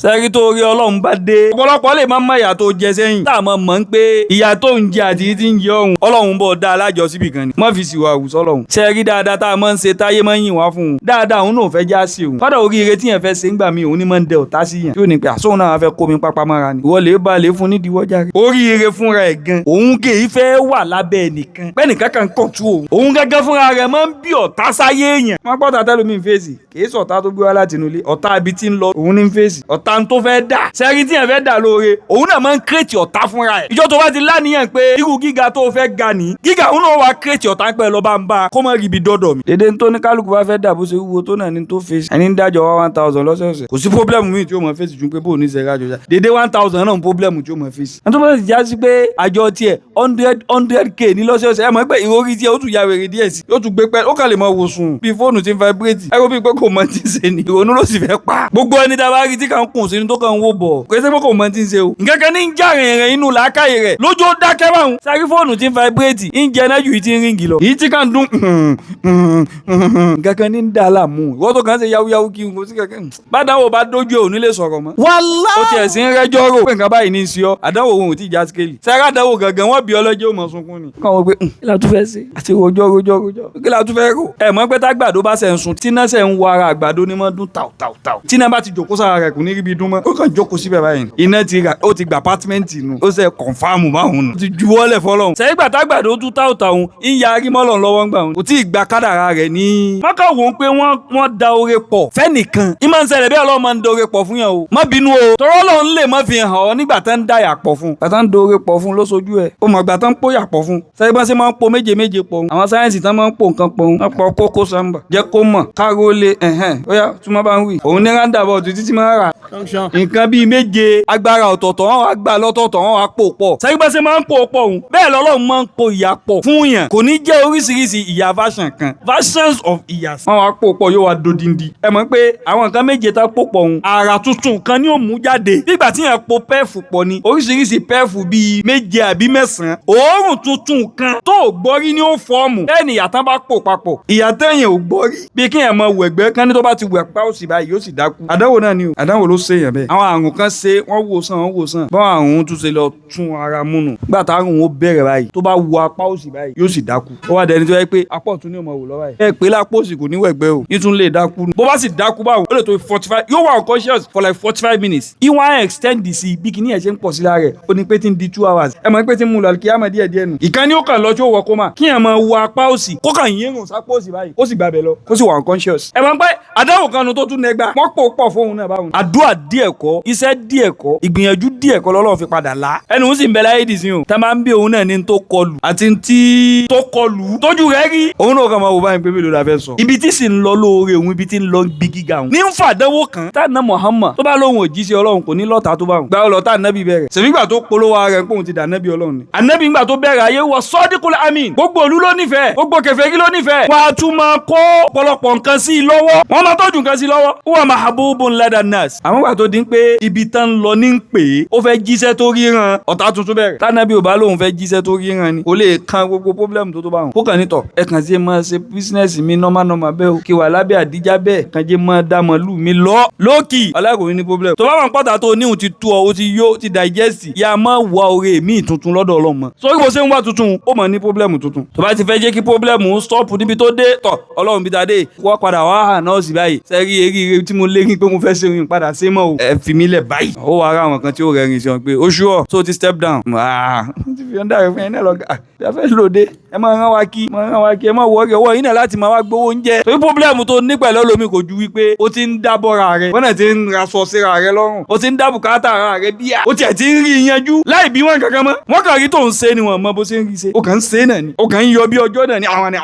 sẹ́rí tó rí ọlọ́run bá dé ọ̀pọ̀lọpọ̀ lè má mọ ìyà tó jẹ sẹ́yìn tá a mọ̀ ń pé ìyà tó ń jẹ àti tí ń jẹ ọ̀hún ọlọ́run bọ̀ dá alájọ síbì kan ni má fi sìwà àwùsọ lọ́hùn sẹ́rí dáadáa tá a máa ń ṣe táyé máa ń yìn wá fún un dáadáa òun náà fẹ́ já sí òun fádà oríire tí yẹn fẹ́ ṣe ń gbà mí òun ní máa ń dẹ ọ̀tá sí yẹn tí ò ní pé àsóhun náà fẹ́ kó mi pápá mára ni ìwọ lè bá lè fún nídìí wọ́jà rẹ̀ oríire fúnra ẹ̀ gan òun kì í fẹ́ wà lábẹ́ ẹnìkan bẹ́ẹ̀ nìkan kan kàn tú òun gángan fúnra rẹ̀ máa ń bí ọ̀tá sáyé èèyàn má gbọ́dọ̀ tẹ́lómi ń fèsì kì í sọ̀tá tó gbé wá láti inú ilé ọ̀tá ibi tí ń lọ òun ní ń fèsì ọ̀tá tó fẹ́ dà sẹ́rí tí yẹn fẹ́ dà lóore òun náà máa ń kírètì ọ̀tá fúnra ẹ̀ ìjọ tó bá ti láníyàn pé irú gíga tó fẹ́ ga ní gíga òun náà wá kírètì ọ̀tá pẹ́ lọ́ba ń bá kó mọ̀ ríbi dọ́dọ̀ mi. dédé tó ní kálukú bá fẹ́ dà bó ṣe wúwo tó náà ní tó fèsì ẹni ń dájọ́ wá 1000 lọ́sọ̀ọ̀sẹ̀ kò sí pọ́blẹ́mù míì tí ó mọ̀ fèsì ju pé bó ní sẹ́ra jọjà dédé 1000 náà pọ́blẹ́mù tí ó mọ̀ fèsì. ẹni tó bá ti já sí pé àjọ tiẹ̀ 100k ní lọ́sọ̀ọ̀sẹ̀ ẹ mọ̀ pé ìròrí tiẹ̀ ó tún ya wèrè díẹ̀ sí ó tún gbé pẹ́ ó kàn lè mọ wò sùn bí fóònù ti ń vibrate ẹ kó bí pé kò mọ ti ń ṣe ni ìrònú ló sì fẹ́ pa gbogbo ẹni tá a bá rí tí kàn ń kùn sínú tó kàn ń wò bọ̀ kò ṣe pé kò mọ ti ń ṣe o nǹkan kan ní ń já rìnrìn inú làákàyè rẹ̀ lójú ó dákẹ́ báwọn sáré fóònù ti ń vibrate ń jẹ náà ju ìtì ń ríngì lọ èyí tí kàn ń dún nǹkan kan ní ń dà láàmú ìwọ́n tó kàn ń ṣe yáwúyáwú kí n kò sí kankan bá dáwọ́ bá dójú ẹ̀ ò ní lè sọ̀rọ̀ mọ́ wàlá ó tiẹ̀ sí ń rẹ́jọ́ rò pé nǹkan báyìí ní í ṣe ọ́ àdánwò òun ò tí ì já síkèlì sẹ́rẹ́ àdánwò gangan wọ́n bí ọlọ́jẹ́ ò mọ̀ sunkún ni. kàn wọ́n pé kí la tún fẹ́ ṣe àti rojọ́ kí la tún fẹ́ rò. ẹ mọ̀ pé tágbàdo bá ṣe ń sun tíná ṣe ń wọ ara àgbàdo ní mọ́ dún tàù tíná bá ti jòkó sára rẹ̀ kò ní ríbi dún mọ́ ó kàn jókòó síbẹ̀ báyìí iná ti rà ó ti gba apátímẹ́ǹtì nù ó ṣe kọ̀nfàmù báwọn nù ó ti juwọ́lẹ̀ fọlọ́hún. sẹ́yìn gbà tágbàdo tún tàù ń yarí mọ́lọ̀ lọ́wọ́ ńgbà wọn kò tí ì gba kádàrá rẹ̀ ní. mọ́kà wò ó pé wọ́n da oore pọ̀ fẹ́nìkan ìmọ̀ ń ṣẹlẹ̀ bí Ọlọ́run máa ń da oore pọ̀ fún yẹn o má bínú o tọ́rọ́ Ọlọ́run lè má fi hàn ọ́ nígbà tán ń dá yà pọ̀ fún gbà tán ń da oore pọ̀ fún lóṣojú ẹ̀ ó mọ̀ gbà tán ń pò yà pọ̀ fún sẹ́yìn bá ṣe máa ń po méje pọ̀ àwọn sáyẹ́nsì tán máa ń pò nǹkan pọ̀ wọ́n pọ̀ kókó samba jẹ́ kó mọ̀ káró lé ó yá túmọ̀ bá ń wì òun ní roundabout títí máa rà nǹkan bíi méje agbára ọ̀tọ̀ọ̀tọ̀ wọn wá gbà lọ́tọ̀ọ̀tọ̀ wọn wá pò pọ̀ sẹ́yìn bá ṣe máa ń pò pọ̀ òun bẹ́ẹ̀ lọ́lọ́run máa ń po ìyà pọ̀ fún yàn kò ní jẹ́ oríṣiríṣi ìyà version kan versions of ìyà wọn wá pò pọ̀ yóò wá dodindi ẹ mọ̀ pé àwọn nǹkan méje tá pò pọ̀ òun àrà tuntun kan ni ó mú jáde nígbà tí yẹn po pẹ́ẹ̀fù pọ̀ ni oríṣiríṣi pẹ́ẹ̀fù bíi méje àbí mẹ́sàn-án òórùn tuntun kan tó gbọ́rí ni ó fọ́ọ̀mù bẹ́ẹ̀ ni ìyà tán bá pò papọ̀ ìyà tẹ́yìn ò gbọ́rí bí kí yẹn mọ wẹ̀gbẹ́ kan ní tó bá ti wẹ̀ pa òsì báyìí yóò sì dákú àdánwò náà ni o àdánwò ló ṣe yẹn bẹ́ẹ̀ àwọn àrùn kan ṣe wọ́n wò sàn báwọn àrùn tún ṣe lọ tún ara múnú gbà tá àrùn ó bẹ̀rẹ̀ báyìí tó bá wo apá òsì báyìí yóò sì dákú ó wá dẹni tó yẹ pé apá ọ̀tún ni ó mọ̀ wò lọ́wọ́ ẹ̀ pé lápò òsì kò ní wẹ̀gbẹ́ o yìí tún lè dákú bó bá sì dákú báwọn ó lè tó 45 yóò wà unconscious for like 45 minutes ìwọ̀n extend sí bí kìíní ẹ̀ ṣe ń pọ̀ sí lára ẹ̀ ó ní pé tí ń di 2 hours ẹ mọ̀ pé tí ń mú lọ kí á mọ̀ díẹ̀ nù ìkan ni ó kàn lọ tí ó wọ kómà kí ẹ̀ mọ̀ wo apá òsì kó kàn yín rùn sápò òsì báyìí ó sì gbàbẹ̀ lọ ó sì wà unconscious ẹ mọ̀ pé àdáwò kan nu tó tún nẹgbà wọ́n pọ̀ fóun náà báwọn àdúrà díẹ̀ kọ́ iṣẹ́ díẹ̀ kọ́ ìgbìyànjú díẹ̀ kọ́ lọ́lọ́run fi padà lá ẹnu ó sì ń bẹ láyé dì sí o tá máa ń bí òun náà ní tó kọlù àti tí tó kọlù tójú rẹ̀ rí òun náà kàn máa wò báyìí pé mélòó la fẹ́ sọ ibi tí sì ń lọ lóore òun ibi tí ń lọ bí gíga òun ní ń fàdánwò kan tá ná Muhammad tó bá lóhun òjíṣẹ́ Ọlọ́run kò ní lọ́ta tó bá wọn gba ọlọ́ta ànábì bẹ̀rẹ̀ sèmígbà tó polówó ara rẹ̀ pé òun ti dà ànábì Ọlọ́run ni ànábì ńgbà tó bẹ̀rẹ̀ ayé wọ sọ́díkùl amin gbogbo olú ló nífẹ̀ẹ́ gbogbo kèfèrí ló nífẹ̀ẹ́ wọ́n á tún máa kó ọ̀pọ̀lọpọ̀ nǹkan sí i lọ́wọ́ wọ́n máa tọ́jú nǹkan sí i lọ́wọ́ wọ́n máa habubun lada nas àwọn gbà tó dín pé ibi tán lọ ní ń pè é ó fẹ́ jíṣẹ́ tó ríran ọ̀tá tuntun bẹ̀rẹ̀ tánàbí ò bá lóun fẹ́ jíṣẹ́ tó ríran ni kò lè kan gbogbo pọ́blẹ́mù tó bá wọn kó kàn nítọ̀ ẹ kàn sí máa ṣe bísínẹ́sì mi nọ́mà bẹ́ẹ̀ o kí wà lábẹ́ àdíjá bẹ́ẹ̀ kàn jẹ́ máa dá màlúù mi lọ lókì aláìkòrí ní pọ́blẹ́mù tó bá wọn pọ́tà tó níhùn ti tú ọ ó ti yó ti digest yà máa wá oore míì tuntun lọ́dọ̀ Ọlọ́run sórí bó ṣe ń wá tuntun ó mọ̀ ní pọ́blẹ́mù tuntun tó bá ti fẹ́ jẹ́ kí pọ́blẹ́mù stop níbi tó dé tọ̀ Ọlọ́run bí tadé wọ́n padà wá hàn náà sí báyìí sẹ́rí eré tí mo lérí pé mo fẹ́ ṣe orin padà ṣe mọ́ o ẹ fi mí lẹ̀ báyìí ó wà ara àwọn kan tí ó rẹ̀rìn sí wọn pé oṣù ọ̀ tó ti step down ti fi ọ̀dà rẹ̀ fún ẹ̀ náà lọ́gà ẹ fẹ́ lòde ẹ máa rán wa kí ẹ máa wọ́ọ̀rì ọwọ́ yìí náà láti máa wá gbowó oúnjẹ torí pọ́blẹ́mù tó ní pẹ̀lú olómi kò ju wípé ó ti ń dábọ́ra rẹ̀ wọ́n náà ti ń raṣọ síra rẹ̀ lọ́rùn ó ti ń dá bùkátà ara rẹ̀ bíyà ó tiẹ̀ ti ń rí yanjú láì bí wọn kankan mọ́ wọ́n kàn rí tó ń ṣe ni wọ́n mọ bó ṣe ń rí ṣe ó kàn ń ṣe náà ni ó kàn ń yọ bí ọjọ́ náà ni àwọn ni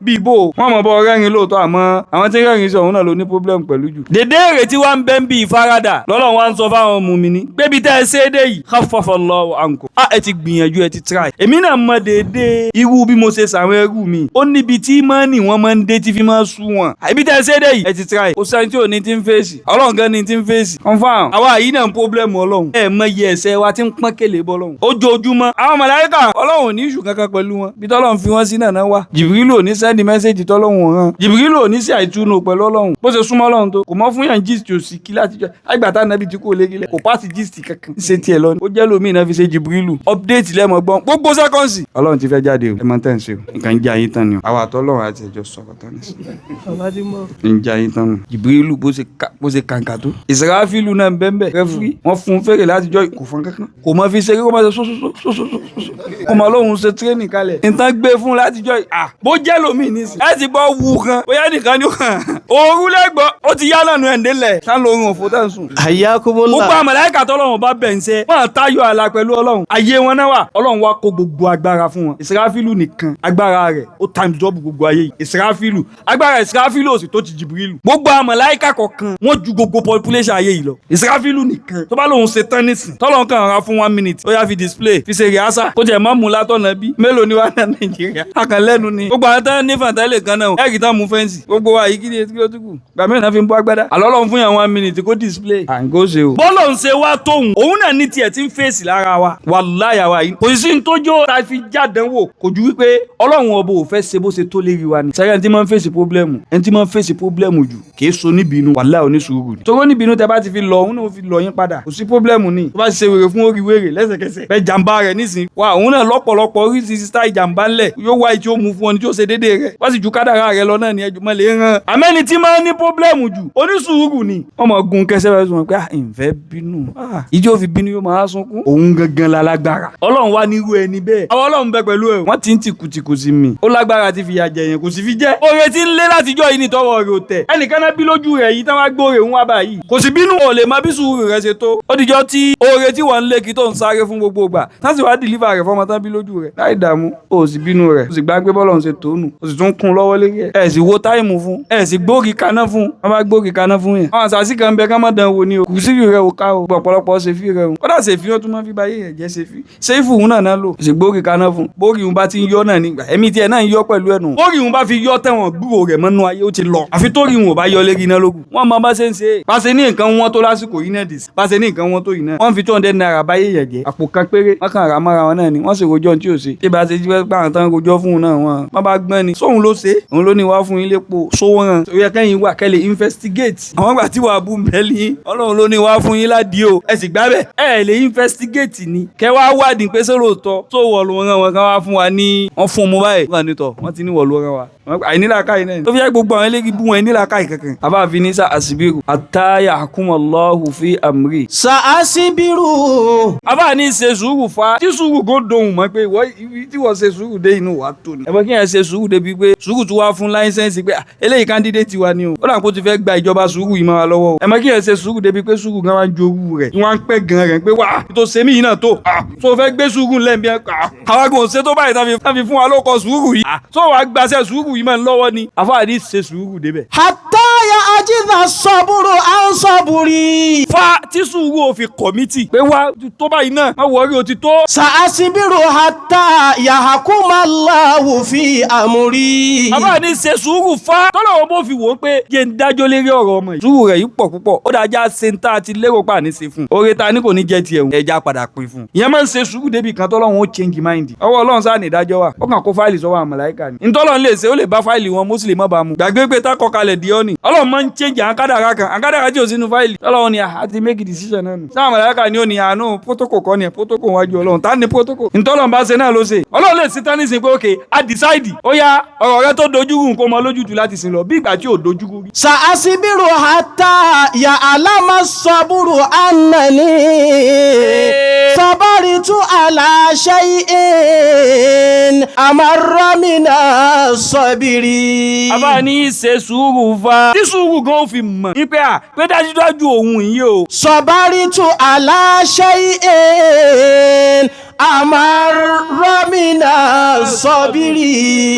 bí ibo wọ́n mọ̀ bọ́ rẹ́rìn lóòótọ́ àmọ́ àwọn tí ń rẹ́rìn sí ọ̀hún náà ló ní pọ́blẹ́mù pẹ̀lú jù. dédé èrètí wa ń bẹ́ ń bí ìfaradà lọ́lọ́run wa ń sọ fáwọn mùmínì pébi tẹ́ ẹ ṣe é dé yìí khaffafallahu ankum ẹ ti gbìyànjú ẹ ti try èmi náà mọ dédé irú bí mo ṣe sàwọn ẹrú mi ó níbi tí mọ́ọ̀nì wọn máa ń dé tí fi máa sú wọn ibi tẹ́ ẹ ṣe é dé yìí ẹ ti try ó sẹ́ni tí ò ní ti ń fèsì Ọlọ́run gan ni ti ń fèsì confam àwa yìí náà ń pọ́blẹ́mù Ọlọ́run ẹ mọ iye ẹ̀ṣẹ̀ wa ti ń pọ́n kélé bọ́ Ọlọ́run ojoojúmọ́ àwọn màláíkà Ọlọ́run ò ní ìṣù kankan pẹ̀lú wọn bí tọ́lọ́run fi wọ́n sí náà wá Jìbìrìlù ò ní sẹ́ndì mẹ́sẹ̀jì tọ́lọ́run hàn Jìbìrìlù ò ní sí àìtúnú pẹ̀lú Ọlọ́run bó ṣe súnmọ́ Ọlọ́run tó kò mọ́ fún yàn gist ò sì kí láti jọ àgbà tá nàbí tí kò légilẹ̀ kò pàṣẹ gist kankan ṣe tiẹ̀ lọ ó jẹ́ lómi náà fi ṣe Jibrilu update lẹ́mọ̀ gbọ́n gbogbo sẹ́kọ̀nsì ọlọ́run ti fẹ́ jáde o ẹ máa tẹ̀ ń ṣe o nǹkan ń jẹ́ ayé tán ni o àwa àtọ́lọ́run àti ẹ̀jọ̀ sọ̀rọ̀ tán ní sí ń jẹ́ ayé tán nù Jibrilu bó ṣe kàǹkà tó Israfilu náà bẹ́ẹ̀ rẹ́fúrí wọ́n fún fèrè látijọ́ kò fún kankan kò mọ fi ṣeré kó máa ṣe sósósósósósó kò mọ lóhun ṣe tírénì kalẹ̀ nǹkan gbé fún látijọ́ bó jẹ́ lómi nísìn ẹ ti gbọ́ wù kan bóyá nìkan ni ó kàn òru lẹ́gbọ́ ó ti yá náà nù ẹ̀ǹdẹ́lẹ̀ tá lóorun òfò tá ń sùn. Hayyakumullah. gbogbo àmàlàíkà tọ́lọ́run bá bẹ̀ ń ṣe wọ́n tayọ àlà pẹ̀lú ọlọ́run ayé wọn náà wà ọlọ́run wá kó gbogbo agbára fún wọn Israfilu nìkan agbára rẹ̀ ó time job gbogbo ayé yìí Israfilu agbára Israfilu ò sì tó ti Jibrilu gbogbo àmàlàíkà kọ̀ọ̀kan wọ́n ju gbogbo population ayé yìí lọ Israfilu nìkan tó bá lóun ṣe tán nísìn tọ́lọ́run kàn ra fún 1 minute ó yá fi display fi ṣe rìhásà kó jẹ́ mọ́ mú látọ̀nà bí mélòó ni wà ní Nàìjíríà àkànlẹ́nu ni gbogbo àwọn tán ní fàtẹ́lẹ̀ kan náà ẹ̀rì tán mú fẹ́ǹsì gbogbo wa yìí kí ni ó tún kù gbà mẹ́rin náà fi ń bọ́ agbádá àlọ́lọ́run fún yàn 1 minute kó display à ń kó ṣe o. bọ́lọ̀ ń ṣe wá tóun òun náà ní tiẹ̀ tí ń fèsì lára wa wàláyà wa yìí kò sí ní tójó ta fi jádánwò kò ju wípé ọlọ́run ọba ò fẹ́ ṣe bó ṣe tó lérí wa ni. sẹ́yìn ẹni tí máa ń fèsì pọ́blẹ́mù ẹni tí máa ń fèsì pọ́blẹ́mù jù kìí so níbinú wàláyà oníṣùúrù ni. torí níbinú tẹ bá ti fi lọ òun náà fi lọ yín padà kò sí pọ́blẹ́mù ni tó bá ti ṣe wèrè fún orí wèrè lẹ́sẹ̀kẹsẹ̀ bẹ́ẹ̀ jàǹbá rẹ̀ nísìn wa òun náà lọ́pọ̀lọpọ̀ orí ti sísá ìjàǹbá ńlẹ̀ yóò wá ìtí ó mú fún ọ ní tí ó ṣe déédéé rẹ̀ wá sì ju kádàrá rẹ̀ lọ náà ní ẹjọ́ mọ́ lè ràn. àmẹ́ni tí máa ń ní pọ́blẹ́mù jù oníṣùúrù ni wọ́n mọ̀ gun kẹsẹ́ rẹ̀ sùn pé ìfẹ́ bínú ìjọ fi bínú yóò máa sunkún òun gangan la lágbára ọlọ́run wá nírú ẹni bẹ́ẹ̀ àwọn ọlọ́run bẹ pẹ̀lú ẹ̀ wọ́n ti ń tìkùtìkù sí mi ó lágbára ti fìyà jẹ yẹn kò sì fi jẹ́ oore tí ń lé látijọ́ yìí ní tọwọ́ rẹ̀ ò tẹ̀ ẹnìkan náà bí lójú rẹ̀ yìí táwọn agbóore ń wá báyìí kò sì bínú ò lè má bí sùúrù rẹ̀ ṣe tó ó dijọ́ tí oore tí wọ́n ń lé kí tó ń sáré fún gbogbo gbà tásì wá dìlífà rẹ̀ fọmọ tán bí lójú rẹ̀ láì dààmú ó sì bínú rẹ̀ ó sì gbàgbé bọ́lọ̀ ń ṣe tónù ó sì tún kún lọ́wọ́ lérí ẹ̀ sì wo táìmù fún ẹ̀ sì gbóògì kaná fún wọ́n bá gbóògì kaná fún yẹn àwọn àṣàṣì kan bẹ ká má dán wò ni o kù sí rẹ̀ ò ká o ọ̀pọ̀lọpọ̀ ṣe fi rẹ̀ o kódà ṣe fi wọn tún máa fi báyé yẹn jẹ́ ṣe fi ṣe fún òun náà lò sì gbóògì kaná fún bóògì òun bá ti ń yọ náà nígbà ẹ̀mí tiẹ̀ náà ń yọ pẹ̀lú ẹnu bóògì òun bá fi yọ tẹ̀wọ̀n gbúrò rẹ̀ mọ́nú ayé ó ti lọ àfi tó rí òun ò bá yọ lérí iná lógun wọ́n máa bá ṣe ń ṣe pàṣẹ ní nǹkan wọn tó lásìkò yìí náà dì sí pàṣẹ ní nǹkan wọn tó yìí náà wọ́n fi 200 naira báyé yẹn jẹ́ àpò kan péré wọ́n kàn rà mọ́ra wọn náà ni wọ́n sì rojọ́ tí ò ṣe tí bá ṣe jí pé àwọn tán rojọ́ fún un náà wọ́n bá gbọ́n ni sóhun ló ṣe òun ló ní wá fún ilé po sówó hàn torí ẹ kẹ́yìn wà kẹ́lẹ̀ investigate àwọn gbà tí wàá bú mbẹ́lì ọlọ́run ló ní wá fún yín ládìí o ẹ sì gbá bẹ́ẹ̀ ẹ lè investigate ni kẹ́ wá wádìí pé sọ́rọ̀ tọ́ tó wọ̀ ló rán wọn kan wá fún wa ní wọ́n fún ọmọ báyìí wọ́n ní tọ̀ wọ́n ti ní wọ̀ ló rán wa àìnílàkàyè náà tó fi jẹ́ gbogbo àwọn eléyìí bú wọn nílàkàyè kankan àbáfi ní sàásìbírù àtàyà àkúmọ̀lọ́hù fi àmúrì. sàásìbírù. àbá ní ṣe sùúrù fa tí sùúrù kò dohùn mọ́ pé tí wọ́n ṣe sùúrù dé inú wa tó ni. ẹ̀fọ́ kí yẹn ṣe sùúrù débi pé sùúrù tún wá fún láísẹ́ǹsì pé eléyìí kándídéètì wa ni o ó dà kó ti fẹ́ gba ìjọba sùúrù yìí máa lọ́wọ́ o. ẹ̀fọ́ kí yẹn ṣe sùúrù débi pé sùúrù gan wá ń jowú rẹ̀ tí wọ́n á ń pẹ́ gan rẹ̀ pé wà tó ṣe mí yìí náà tó tó fẹ́ gbé sùúrù lẹ́ẹ̀mí àwọn agbóhùn ṣe tó báyìí tán fi fún wa ló kọ sùúrù yìí tó wàá gbaṣẹ́ sùúrù yìí máa ń lọ́wọ́ ni àfáàdì ṣe sùúrù débẹ̀. àtàyà ajídà sọ́bùrù à ń sọ́bùrì. fa tí sùúrù ò fi kọ̀mítì pé wá tó báyìí náà má wọrí o ti tó. sàásìbírù hatta yahkumallahu fi amri. àfáàdì ṣe sùúrù fa tọ́lọ́wọ́ bó fi wò ó pé jẹ́ ń dájọ́ lérí ọ̀rọ̀ ọmọ yìí. sùúrù rẹ̀ yìí pọ̀ púpọ̀ ó dájá ṣe ń tá àti lérò pa ní ṣe fún un. oore ta ni kò ní jẹ́ tiẹ̀ ẹja padà pín fún un. ìyẹn máa ń ṣe sùúrù débi kan tọ́lọ́wọ́n ó change mind. ọwọ́ ọlọ́run sáà ní ìdájọ́ wa ó kàn kó fáìlì sọ́wọ́ àwọn màláíkà ni. ntọ́lọ́run lè ṣe ó lè bá fáìlì wọn mọ́sílẹ̀ má bàa mu. gbàgbé pé tá kọkalẹ̀ di ọ́ ni ọlọ́run máa ń change àkádàrà kan àkádàrà tí ò sínú fáìlì ọlọ́run ni àti make decision náà nù. sáà màláíkà ni ó ní àánú protocol kọ́ ni ẹ̀ protocol wájú ọlọ́run tá ní protocol. ntọ́lọ́run bá ṣe náà ló ṣe ọlọ́run lè ṣe tán nísìnyí pé okay a decide ó yá ọ̀rọ̀ rẹ tó dojúrú nǹkan mọ lójútu láti sìn lọ bí ìgbà tí ò dojúrú rí. sàásìbírù hatta ya'lama saburu annani sabaritu ala shay'in amarra mina sabiri. àbá ní ṣe sùúrù fa tí sùúrù gan fi mọ̀ ní pé pé dájúdájú òun yìí o. sabaritu ala shay'in amarra mina sabiri.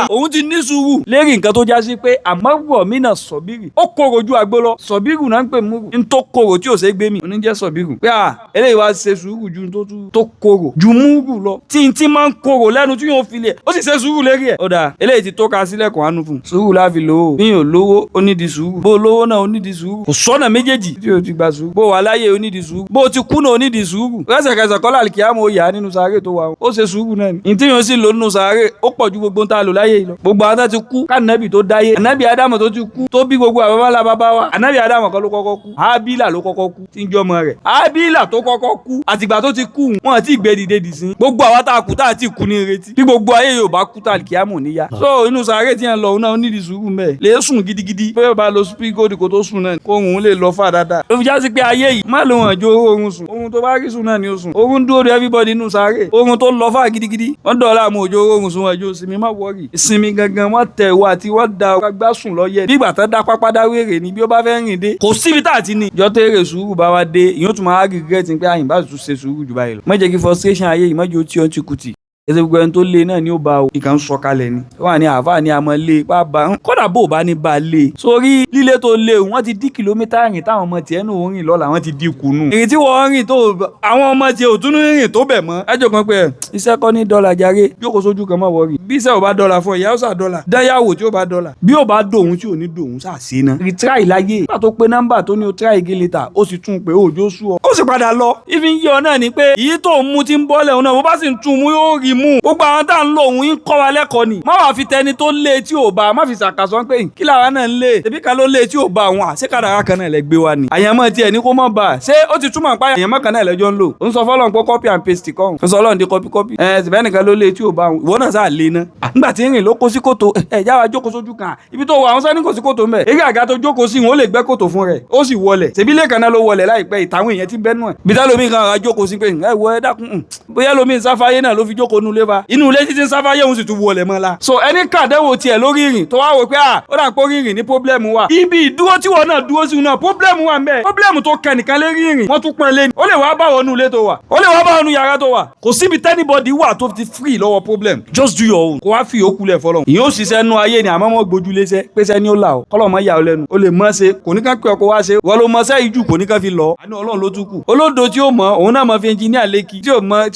òun ti ní sùúrù lérí nǹkan tó já sí pé amarra mina sabiri ó korò ju àgbo lọ sọ̀bírù náà ń pè múrù ní tó korò tí ò ṣe gbé mi òní jẹ́ sọ̀bírù pé eléyìí wá ṣe sùúrù ju tó korò ju múrù lọ tí n ti máa ń korò lẹ́nu tí yóò fi lẹ̀ ó sì ṣe sùúrù lérí ẹ̀ ọ̀dà eléyìí ti tó ka sílẹ̀kùn àánú fún sùúrù láfi lò ó bí yóò lówó ó nídìí sùúrù bó lówó náà ó nídìí sùúrù kò sọ́nà méjèèjì tí o ti gba sùúrù bó wà láyé ó nídìí sùúrù bó ti kú náà ó nídìí sùúrù rẹ́sẹ̀kẹsẹ̀ kọ́lá àlìkíyàmó yà dá nínú sàárè tó wà ó ṣe sùúrù náà ni ìtí yóò sì lò nínú sàárè ó pọ̀ ju gbogbo tá a lò láyé yìí lọ gbogbo àwọn tó ti kú kánàbì tó dáyé ànábì ádámù tó ti kú tó bí gbogbo àbábálá bàbá wa ànábì ádámù kan ló kọ́kọ́ kú ábílà ló kọ́kọ́ kú tí ń jọmọ rẹ̀ ábílà tó kọ́kọ́ kú àtìgbà tó ti kú wọn àti ìgbé dìde dì sí gbogbo àwa tá a kú tá a ti kú ní retí bí gbogbo ayé yóò bá kú tá a kì í àmọ̀ níyà so inú sàárè tí yẹn lọ òun náà ó nídìí sùúrù mẹ́ẹ̀ lè sùn gidigidi pé bá lo spíkódì kó tó sùn náà kó òun lè lọ fà dáadáa ló fi já sí pé ayé yìí má lóhun àjò oorun sùn oorun tó bá rí sùn náà ni ó sùn oorun dúró de everybody inú sàárè oorun tó lọ fà gidigidi wọ́n dọ̀ọ́lá àmọ́ òjò oorun sùn àjò ìsinmi má wọ́rì ìsinmi gangan wọ́n tẹ̀ wá àti wọ́n da ọgbà sùn lọ́yẹ̀ bí ìgbà tán dá pápá dá wèrè ni bí ó bá fẹ́ rìn dé kò síbi tá àti ní ìjọ tẹ́rẹ̀ sùúrù bá wá dé ìyóò tún máa regret pé àyìnbá tún ṣe sùúrù jù báyìí lọ má jẹ́ kí frustration ayé yìí má jẹ́ ó tí ó ti kùtì ẹsẹ̀ gbogbo ẹni tó lé náà ni ó bá o ìkà ń sọ kalẹ̀ ni wọ́n ní àáfàá ni a mọ̀ lé pa bá kódà bó o bá ní bá a lé sórí lílé tó lé o wọ́n ti dí kìlómítà rìn táwọn ọmọ tiẹ̀ náà ń rìn lọ́la wọ́n ti dí kùnú ìrìn tí wọ́n rìn tó àwọn ọmọ tiẹ̀ ò tún rìn tó bẹ̀ mọ́ ẹjọ́ kan pé iṣẹ́ kọ́ ní dọ́là jàre jókòó sójú kan mọ́ wọ́ọ̀rì bí iṣẹ́ ò bá dọ́là fún ìyá ó sà dọ́là dáyàwó tí ó bá dọ́là bí ó bá dòun tí ò ní dòun sà sí ná retry láyé nígbà tó pé nọ́mbà tó ní o try again later ó sì tún pé òjò sú ọ ó sì padà lọ ìfi ń yí ọ náà ni pé èyí tó ń mú ti ń bọ́lẹ̀ òun náà bó bá sì ń tún mú yóò rí mú gbogbo àwọn tá ń lo òun yín kọ́ wa lẹ́kọ̀ọ́ ni má wàá fi tẹni tó lé tí ò bá má fi ṣàkàsọ́ pé kí làwa náà ń lé tẹbí kan ló lé tí ò bá àwọn àṣekàdàrà kan náà lẹ gbé wa ni àyànmọ́ tiẹ̀ ní kó mọ̀ bá ṣé ó ti túmọ̀ pa àyànmọ́ kan náà lẹ́jọ́ ń lò ó ń sọ fọlọ́n pé copy and paste kọ́ ń sọ ọlọ́run dé copy ṣùgbọ́n nìkan ló lé tí ò bá àwọn ìwọ náà sáà lé ná nígbà tí ń rìn ló kó sí kòtò já wa jókòó sójú kan ibi tó wà àwọn sani kò sí kòtò mbẹ eré àga tó jókòó sí wọn ó lè gbẹ́ kòtò fún rẹ̀ ó sì wọlẹ̀ ṣèbí ilé kan náà ló wọlẹ̀ láìpẹ́ ìtàwọn èèyàn ti bẹ́nu ẹ̀ bí tá lómi kan ara jókòó sí pé ẹ wọ ẹ dákun bóyá lómi sáfáyé náà ló fi jókòó nulẹ̀ fa inú ilé títí sáfáyé òun sì tún wọlẹ̀ mọ́ la. so ẹni kàdéwò tiẹ̀ lórí ìrìn tó wá wò pé ó dà pé orí ìrìn ní pọ́blẹ́mù wà. ibi ìdúró tí wọn náà dúró sí náà pọ́blẹ́mù wà mbẹ́. pọ́blẹ́mù tó kẹ nìkan lérí ìrìn wọ́n tún pọ́n lé ní. ó lè wá bá wọn nú ilé tó wà. ó lè wá bá wọn nú yàrá tó wà. kò síbi tẹ́nibọ́dì wà tó ti free lọ́wọ́ problem. just do your own. kó wá fi yòókù lẹ̀ fọlọ́. ìyẹn ó ṣiṣẹ́ nú ayé ni àmọ́ mọ́ gbójú léṣẹ́ pèsè ni ó là ó. kọ́lọ̀ mọ́ yà ó lẹ́nu. ó lè mọ́ ṣe kò ní ká pé ọkọ̀ wá ṣe. wọ́n ló mọ sẹ́yìn jù kò ní ká fi lọ. àní Ọlọ́run ló tún kù. olódo tí ó mọ òun náà mọ fi ẹnjìníà lékì tí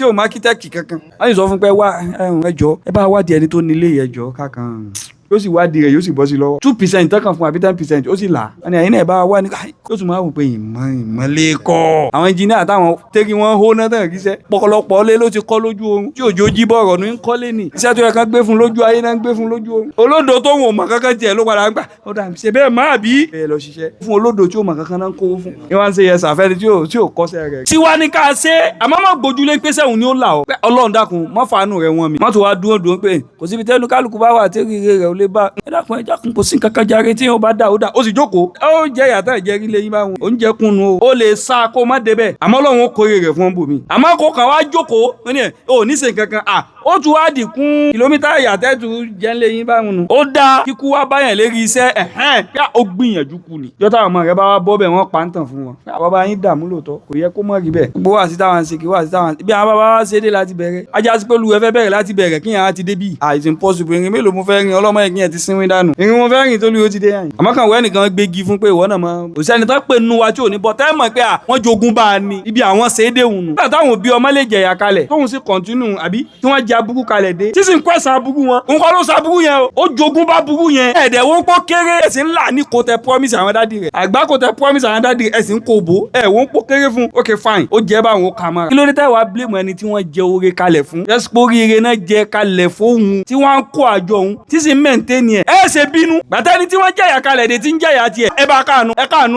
ò mọ akítẹ́kì kankan. wọ́n yìí sọ fún pé wá ẹjọ́ ẹ bá wádìí ẹni tó nílé ẹjọ́ kákan yóò sì wádìí rẹ̀ yóò sì bọ́ sí lọ́wọ́ 2% tọ́kàn fún àbí 10% ó sì là á ní àyìn náà ẹ̀ bá wá ní yóò tún máa wò pé ìmọ̀lẹ́ kọ́ àwọn engineer táwọn tẹ́kí wọn hó náà tàn kíṣẹ́ pọ̀kọlọpọ̀ lé ló ti kọ́ lójú oorun tí òjò jí bọ̀rọ̀ ní kọ́lé ni iṣẹ́ tó yẹ kán gbé fún lójú ayé náà ń gbé fún lójú oorun olódo tó wọn ò mọ̀ kankan tiẹ̀ ló padà gbà ó dà ṣe bẹ́ẹ̀ má bí ẹ lọ ṣiṣẹ́ fún olódo tí ò mọ̀ kankan náà ń kówó fún ni wọ́n ń ṣe yẹ sàfẹ́ni tí ò kọ́sẹ́ rẹ̀. tiwa ni ká ṣe àmọ́ má gbójúlé pé sẹ́hùn ni ó là ọ́ Ọlọ́run dákun má fàánù rẹ̀ wọ́n mi má tó wá dúró pé kò síbi tẹ́nu kálukú bá wà tẹ́rì rẹ̀ ò lè bá ẹ dákun ẹja kun kò sí kankan jàre tí yóò bá dà ó dà ó sì jókòó ó jẹ yàtọ̀ ìjẹrí lẹ́yìn báwọn oúnjẹ kunu o lè sa kó má débẹ̀ àmọ́ Ọlọ́run ó kórè rẹ̀ fún bòmí àmọ́ kó kàn wá jókòó ó ní ẹ̀ ó ní sè kankan ó tún wá dìkún kìlómítà yàtẹ̀tù jẹ́ lẹ́yìn báwọn nù ó dá kíkú wá báyàn lérí iṣẹ́ pé ó gbìyànjú kú ni yọta àwọn ọmọ rẹ bá wá bọ́ bẹ̀ wọ́n pa ń tàn fún wọn àwọn bá yín dààmú lóòótọ́ kò yẹ kó mọ̀ rí bẹ́ẹ̀ gbogbo wà sí táwọn ṣe kí wà sí táwọn bí àwọn bàbá wa ṣe dé láti bẹ̀rẹ̀ ajá sí pé olùwẹ̀ fẹ́ bẹ̀rẹ̀ láti bẹ̀rẹ̀ kí yẹn á ti dé bí it's impossible irin mélòó mo fẹ́ rin ọlọ́mọ ẹ̀gbìn ẹ̀ ti sinwin dànù irin mo fẹ́ rìn tó lóyún ti dé yàn àmọ́ kàn wẹ́ nìkan gbégi fún pé ìwọ náà mọ́ kò sẹ́ni tó pè nínú wa tí ò ní bọ́ tẹ́ mọ̀ pé wọ́n jogún bá a ní ibi àwọn ṣèdè òun nù nígbà táwọn òbí ọmọ lè jẹ̀yà kalẹ̀ tóun sì kọ̀ntínú àbí tí wọ́n jẹ aburú kalẹ̀ dé tí sì ń kọ́ ẹ̀sán aburú wọn nǹkan ló sa aburú yẹn ó jogún bá aburú yẹn ẹ̀dẹ̀ wọ́n pọ̀ kéré ẹ̀sìn ńlá ní kò tẹ promise àwọn dádì rẹ̀ àgbà kò tẹ promise àwọn dádì rẹ̀ ẹ̀sìn kò bó wọ́n pọ̀ kéré fún ok fine ó jẹ́ báwọn ó kà mọ́ra kí ló dé táwa blame ẹni tí wọ́n jẹ oore kalẹ̀ fún yẹ́sìpọ̀ ire náà jẹ kalẹ̀ fóun tí wọ́n á kó àjọ òun tí sì ń maintain ẹ̀ ṣe bínú gbàtẹ́ni tí wọ́n jẹ̀yà kalẹ̀ dé tí ń jẹ̀yà tiẹ̀ ẹ bá káànú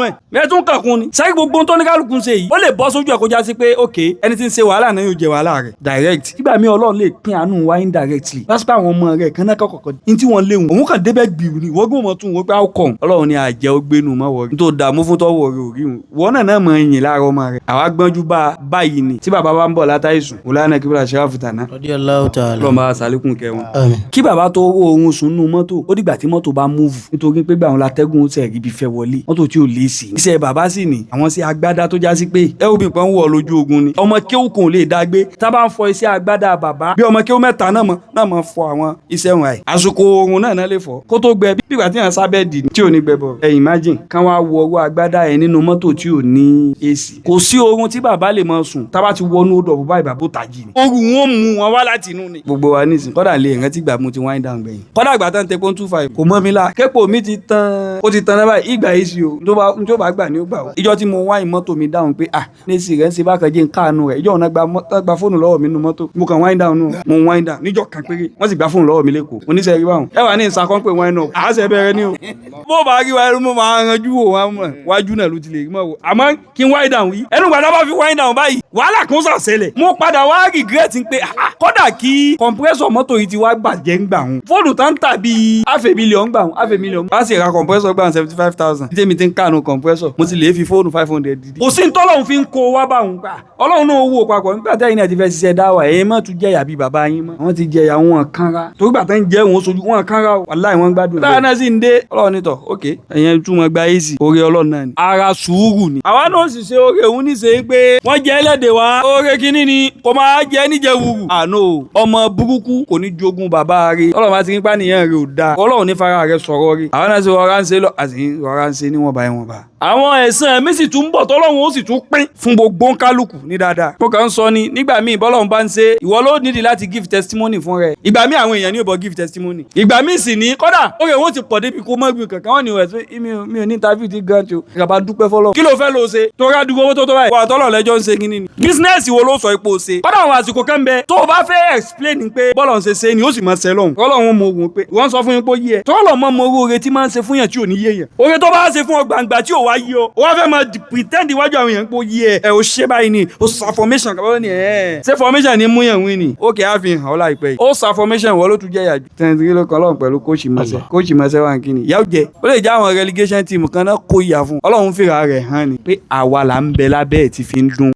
ẹ̀ mẹ́tún kankun ni sẹ́yìn gbogbo tó ní kálukú ṣe yìí ó lè bọ́ sójú ẹ̀ kó já sí pé ok ẹni tí ń ṣe wàhálà náà yóò jẹ wàhálà rẹ̀ direct nígbà míì Ọlọ́run lè pín àánú wa indirectly lásìkò àwọn ọmọ rẹ̀ kan náà kọ̀kọ̀ ní tí wọ́n léwu òun kàn débẹ̀ gbìrù ni ìwọ́gbọ̀n mọ̀ tún wọ́n pé how come Ọlọ́run ni àjẹ́ ó gbénu mọ́ wọ̀rí nítorí dààmú fún tọ́wọ́ rẹ̀ òrí wọn náà mọ̀ ẹ̀yìn lára ọmọ rẹ̀ àwa gbọ́njú báyìí ni tí bàbá bá ń bọ̀ látàìsùn òlànà kí bàbá ṣẹ́wà fìtànà lọ́mọ àṣàlékún kẹwọn kí bàbá tó owó oorun sùn nù mọ́tò ó dìgbà tí mọ́tò bá múùfù nítorí pé gbà wọn látẹ́gùn tẹ̀ ríbi fẹ́ wọlé mọ́tò tí ò lè sí iṣẹ́ bàbá sì ni àwọn sí agbádá tó já sí pé ẹ obìnrin kan wọ̀ lójú ogun ni ọmọ kéwù kan ò lè dágbé tá bá ń fọ iṣẹ́ agbádá bàbá bí ọmọ ọmọ kí ó mẹ́ta náà mọ̀ fọ àwọn iṣẹ́ wọn àì àsìkò oorun náà lè fọ kó tó gbẹ bí ìgbà tí yàn sábẹ́ dì tí ò ní gbẹ bọ̀ ẹ imagine kán wá wọ owó agbádá ẹ̀ nínú mọ́tò tí ò ní AC kò sí oorun tí bàbá lè mọ sùn tá bá ti wọnú odò bàbá ìbàbò tàjì ni oorun wọn mú wọn wá láti inú ni. gbogbo wa nísìn kọ́dà lè rántí gbà mo ti wind down gbẹ̀yìn kọ́dà gbà tán tẹ́pọ̀ 25 kò mọ́ mi la kẹ́pọ̀ mi ti tán ó ti tán náà báyìí ìgbà AC o n tó bá gbà ní ó gbà o. ìjọ tí mo wáyìn mọ́tò mi dáhùn pé ní èsì rẹ̀ ń ṣe bákan jẹ́ nkáànú rẹ̀ ìjọ ọ̀nà gba fóònù lọ́wọ́ mi nínú mọ́tò mo kàn wind down nù mo wind down níjọ kan péré wọ́n sì gba fóònù lọ́wọ́ mi lẹ́kọ̀ọ́ oníṣẹ́ rí báwọn ẹ wà ní ìsakọ́ pé wind up àásẹ̀ bẹ̀rẹ̀ ní o. bó bá rí wa mo máa ranjú wò wá mọ̀ wájú náà ló ti lè rí mọ̀ wò àmọ́ kí n wind down yìí ẹnu gbàdá bá fi wind down báyìí wàhálà kan ṣàṣẹlẹ̀ mo padà wá regret pé kódà kí compressor mọ́tò yìí ti wá bàjẹ́ ń gbà wọn fóònù tá ń tà bíi $500,000 gbà wọn $500,000 bá sì ra compressor gbà wọn 75,000 tí tèmi ti ń kànú compressor mo ti lè fi fóònù 500 dídí. kò sí ní tọ́lọ́hún fi ń kó wá bá wọn gbà ọlọ́run náà wò papọ̀ nígbà tẹ́yìn náà ti fẹ́ ṣiṣẹ́ dáwà ẹ̀yìn mọ́ tún jẹ̀yà bíi bàbá yín mọ́ wọ́n ti jẹ̀yà wọn kanra torí gbà tán jẹ́ wọn sojú wọn kanra o wàláì wọn gbádùn. táwọn náà sì ń dé ọlọ́run nítọ̀ ok ẹ̀yẹn túmọ̀ gba easy oore ọlọ́run náà ni ara sùúrù ni. àwa náà sì ṣe oore òun níṣe pé wọ́n jẹ́ ẹlẹ́dẹ̀ wa oore kínní ni kò máa jẹ́ níjẹ̀ wùrù. àná ọmọ burúkú kò ní jogún bàbá rẹ̀ ọlọ́run bá ti ń pànìyàn rẹ̀ ò dáa ọlọ́run ní fara rẹ̀ sọ̀rọ̀ rẹ̀ àwọn náà sì rọra ń ṣe lọ àti rọra ń ṣe níwọ̀nba ìwọ̀nba. àwọn ẹ̀san ẹ̀mí sì tún bọ̀ tọ́lọ́run ó sì tún pín fún gbogbo kálukú ní dáadáa. mo kàn ń sọ ni nígbà míì bọ́lọ́run bá ń ṣe ìwọ ló nídìí láti give testimony fún rẹ̀ ìgbà míì àwọn èèyàn ní ìbọn give testimony ìgbà míì sì ní kọ́dà ó rẹ̀ wọ́n ti pọ̀ débi kó mọ́gbìn kankan wọ́n ní ìwẹ̀ mi ò ní interview ti grant o ìjọba dúpẹ́ fọlọ́ kí ló fẹ́ lọ ṣe tó rà dúró owó tó báyìí wà tọ́lọ̀ lẹ́jọ́ ń ṣe kí ni business wo ló sọ ipò ṣe kọ́dà àwọn àsìkò kan bẹ tó o bá fẹ́ explain pé bọ́lọ̀ ń ṣe ni ó sì máa ṣe lọ́hùn ọlọ́run mọ ogun pé wọ́n sọ fún yín pé ó yí ẹ tọ́lọ̀ mọ oore tí máa ń ṣe fún yàn tí ò ní yé yàn oore tó bá ṣe fún ọ gbangba tí ò wá yí ọ wọ́n fẹ́ máa pretend iwájú àwọn èèyàn pé ó yí ẹ ò ṣe báyìí ni ó sa formation kàbọ̀ ni ṣé formation ni mú yàn wí ni ó kì í àfihàn ọ láìpẹ́ yìí ó sa formation wọ́n ló tún jẹ́ yàjú tẹ̀sí ló kọ́ ọlọ́run pẹ̀lú kóòṣì mọ́sẹ́ wà kí ni ìyá ó jẹ ó lè jẹ́ àwọn relegation team kan náà kó ìyà fún ọlọ́run fìrà rẹ̀ hàn ni pé àwa là ń bẹ lábẹ́ ẹ̀ ti fi ń dún